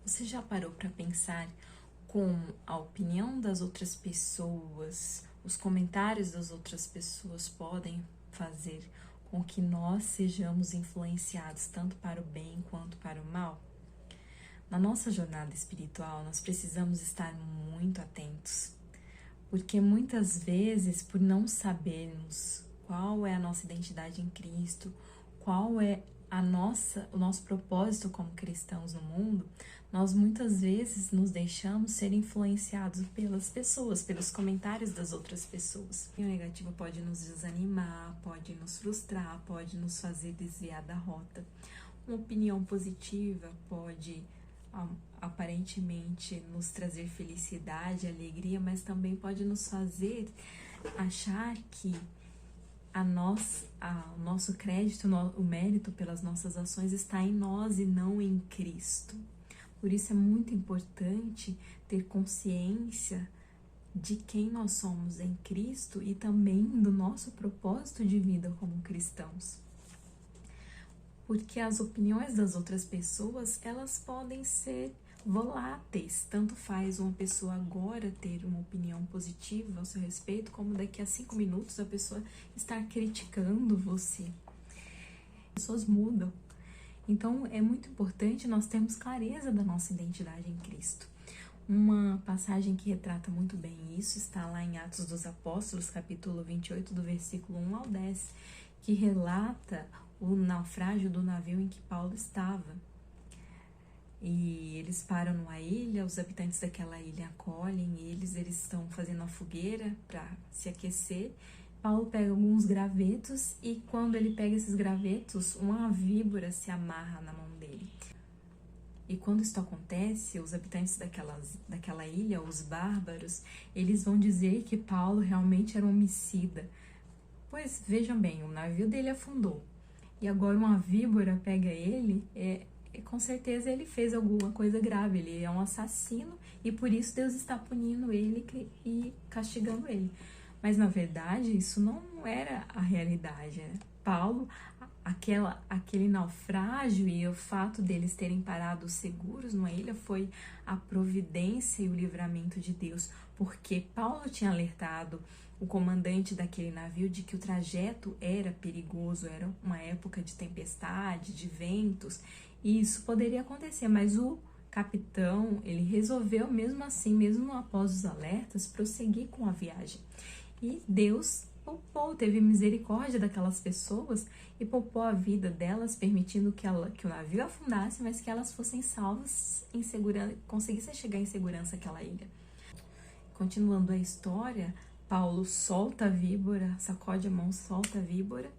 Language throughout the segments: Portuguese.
Você já parou para pensar como a opinião das outras pessoas, os comentários das outras pessoas podem fazer com que nós sejamos influenciados tanto para o bem quanto para o mal? Na nossa jornada espiritual, nós precisamos estar muito atentos, porque muitas vezes, por não sabermos qual é a nossa identidade em Cristo, qual é o nosso propósito como cristãos no mundo, nós muitas vezes nos deixamos ser influenciados pelas pessoas, pelos comentários das outras pessoas. E o negativo pode nos desanimar, pode nos frustrar, pode nos fazer desviar da rota. Uma opinião positiva pode aparentemente nos trazer felicidade, alegria, mas também pode nos fazer achar que o nosso crédito, o mérito pelas nossas ações está em nós e não em Cristo. Por isso é muito importante ter consciência de quem nós somos em Cristo e também do nosso propósito de vida como cristãos. Porque as opiniões das outras pessoas, elas podem ser voláteis. Tanto faz uma pessoa agora ter uma opinião positiva ao seu respeito, como daqui a 5 minutos a pessoa estar criticando você. As pessoas mudam. Então, é muito importante nós termos clareza da nossa identidade em Cristo. Uma passagem que retrata muito bem isso está lá em Atos dos Apóstolos, capítulo 28, do versículo 1 ao 10, que relata o naufrágio do navio em que Paulo estava. E eles param numa ilha, os habitantes daquela ilha acolhem eles estão fazendo uma fogueira para se aquecer. Paulo pega alguns gravetos e quando ele pega esses gravetos, uma víbora se amarra na mão dele. E quando isso acontece, os habitantes daquela ilha, os bárbaros, eles vão dizer que Paulo realmente era um homicida. Pois vejam bem, o navio dele afundou e agora uma víbora pega ele, com certeza ele fez alguma coisa grave, ele é um assassino e por isso Deus está punindo ele e castigando ele. Mas na verdade isso não era a realidade, né? Paulo, aquele naufrágio e o fato deles terem parado seguros numa ilha foi a providência e o livramento de Deus, porque Paulo tinha alertado o comandante daquele navio de que o trajeto era perigoso, era uma época de tempestade, de ventos, e isso poderia acontecer, mas o capitão, ele resolveu mesmo assim, mesmo após os alertas, prosseguir com a viagem. E Deus teve misericórdia daquelas pessoas e poupou a vida delas, permitindo que o navio afundasse, mas que elas fossem salvas em segurança, conseguissem chegar em segurança àquela ilha. Continuando a história, Paulo solta a víbora, sacode a mão, solta a víbora,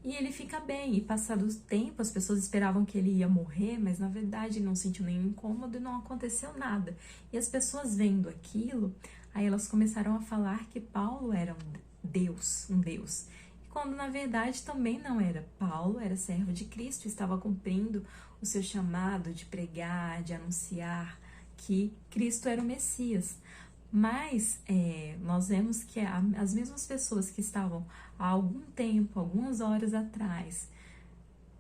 e ele fica bem. E passado o tempo, as pessoas esperavam que ele ia morrer, mas na verdade ele não sentiu nenhum incômodo e não aconteceu nada. E as pessoas vendo aquilo, aí elas começaram a falar que Paulo era um Deus. E quando na verdade também não era. Paulo era servo de Cristo, estava cumprindo o seu chamado de pregar, de anunciar que Cristo era o Messias. Mas nós vemos que as mesmas pessoas que estavam há algum tempo, algumas horas atrás,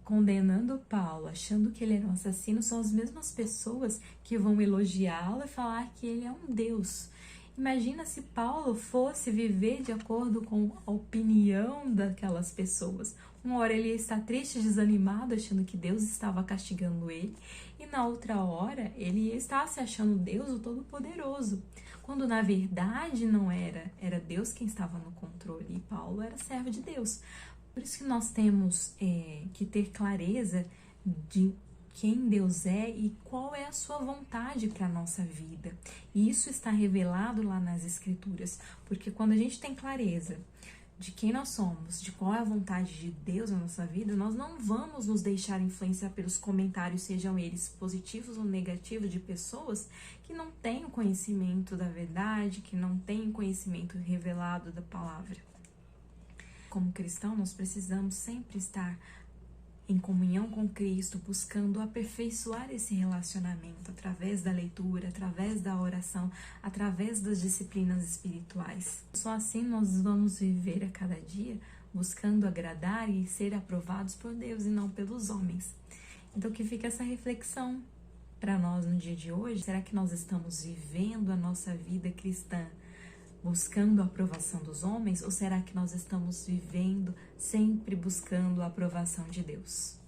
condenando Paulo, achando que ele era um assassino, são as mesmas pessoas que vão elogiá-lo e falar que ele é um Deus. Imagina se Paulo fosse viver de acordo com a opinião daquelas pessoas. Uma hora ele ia estar triste, desanimado, achando que Deus estava castigando ele, e na outra hora ele ia estar se achando Deus, o Todo-Poderoso, quando na verdade não era Deus quem estava no controle, e Paulo era servo de Deus. Por isso que nós temos que ter clareza de quem Deus é e qual é a sua vontade para a nossa vida. E isso está revelado lá nas Escrituras, porque quando a gente tem clareza de quem nós somos, de qual é a vontade de Deus na nossa vida, nós não vamos nos deixar influenciar pelos comentários, sejam eles positivos ou negativos, de pessoas que não têm o conhecimento da verdade, que não têm o conhecimento revelado da palavra. Como cristão, nós precisamos sempre estar em comunhão com Cristo, buscando aperfeiçoar esse relacionamento através da leitura, através da oração, através das disciplinas espirituais. Só assim nós vamos viver a cada dia buscando agradar e ser aprovados por Deus e não pelos homens. Então que fica essa reflexão para nós no dia de hoje. Será que nós estamos vivendo a nossa vida cristã buscando a aprovação dos homens, ou será que nós estamos vivendo sempre buscando a aprovação de Deus?